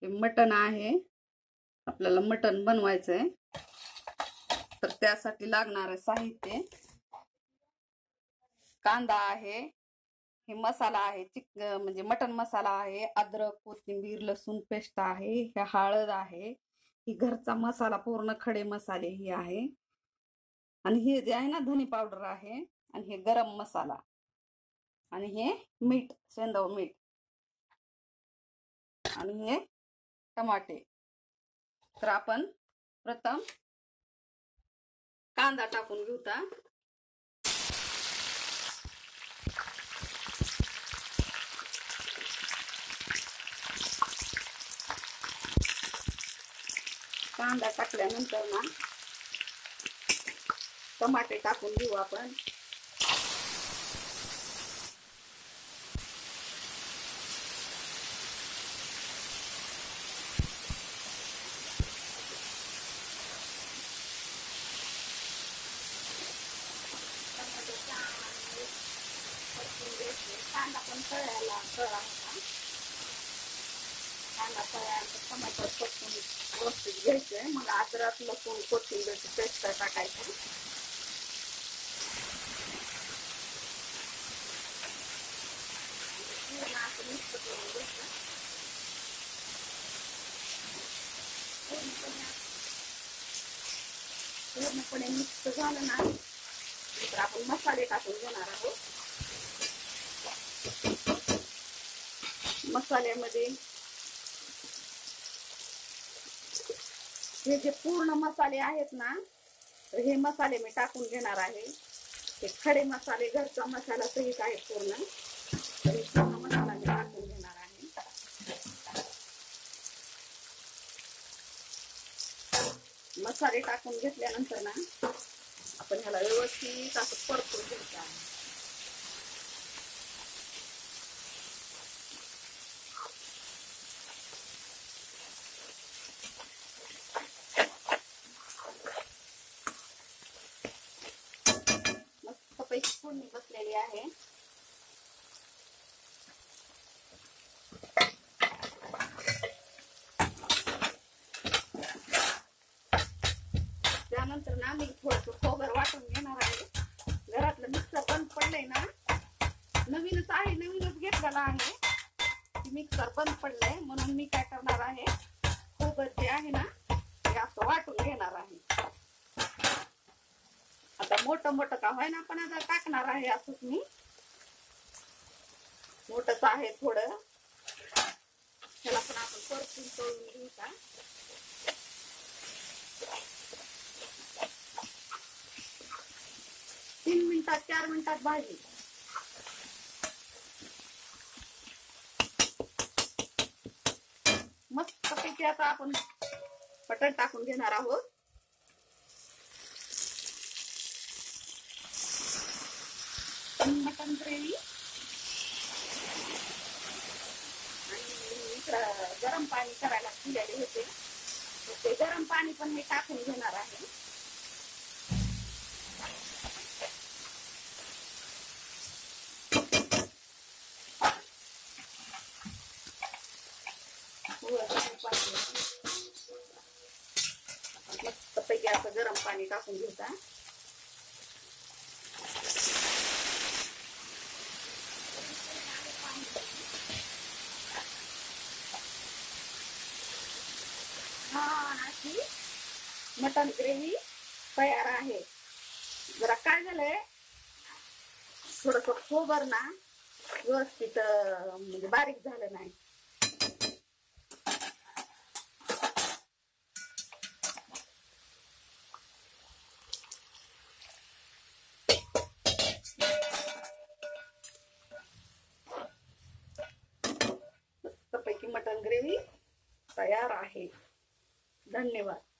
हे मटण आहे, आपल्याला मटण बनवायचंय. तर त्यासाठी लागणारे साहित्य: कांदा आहे, हे मसाला आहे, म्हणजे मटण मसाला आहे, अद्रक, कोथिंबीर, लसूण पेस्ट आहे, हे हळद आहे, ही घरचा मसाला पूर्ण खडे मसाले ही आहे, आणि हे जे आहे ना धनी पावडर आहे, आणि हे गरम मसाला, आणि हे मीठ, सेंधव मीठ, आणि हे टमाटे. तर आपण प्रथम कांदा टाकून घेऊ. कांदा टाकल्यानंतर ना टमाटे टाकून घेऊ आपण. कांदा पण तळायला तळा होता. कांदा तळल्यानंतर टमाटर परतून व्यवस्थित घ्यायचंय. मग अद्रक, लसूण, कोथिंबीरची पेस्ट टाकायची. पूर्ण असं मिक्स करून घ्यायचं. पूर्णपणे मिक्स झालं ना तर आपण मसाले टाकून घेणार आहोत. मसाल्यामध्ये हे जे पूर्ण मसाले आहेत ना, तर हे मसाले मी टाकून घेणार आहे. हे खडे मसाले घरचा मसाला सहित आहे पूर्ण. तर हे पूर्ण मसाला मी टाकून घेणार आहे. मसाले टाकून घेतल्यानंतर ना आपण ह्याला व्यवस्थित असं परतून घ्यायचं आहे. मस्तपैकी फोडणी बसलेली आहे. त्यानंतर ना मी थोडंसं खोबर वाटून घेणार आहे. घरातलं मिक्सर बंद पडलंय ना, नवीनच आहे, नवीनच घेतलेला आहे. मिक्सर बंद पडलंय म्हणून मी काय करणार आहे, खोबर जे आहे ना ते असं वाटून घेणार आहे. आता मोठं मोठं का होय ना पण आता टाकणार आहे. असंच मी मोठंच आहे थोडं. त्याला पण आपण परतून तळून घेऊ का. 3 मिनिटात 4 मिनिटात भाजी. मस्तपैकी आता आपण बटर टाकून घेणार आहोत. मटन ग्रेव्ही आणि गरम पाणी करायला ठेवलेले होते, ते गरम पाणी पण मी टाकून घेणार आहे. मस्तपैकी असं गरम पाणी टाकून घेता. अशी मटन ग्रेव्ही तयार आहे. जरा काय झालंय, थोडस खोबर ना व्यवस्थित म्हणजे बारीक झालं नाही. मस्तपैकी मटन ग्रेव्ही तयार आहे. धन्यवाद.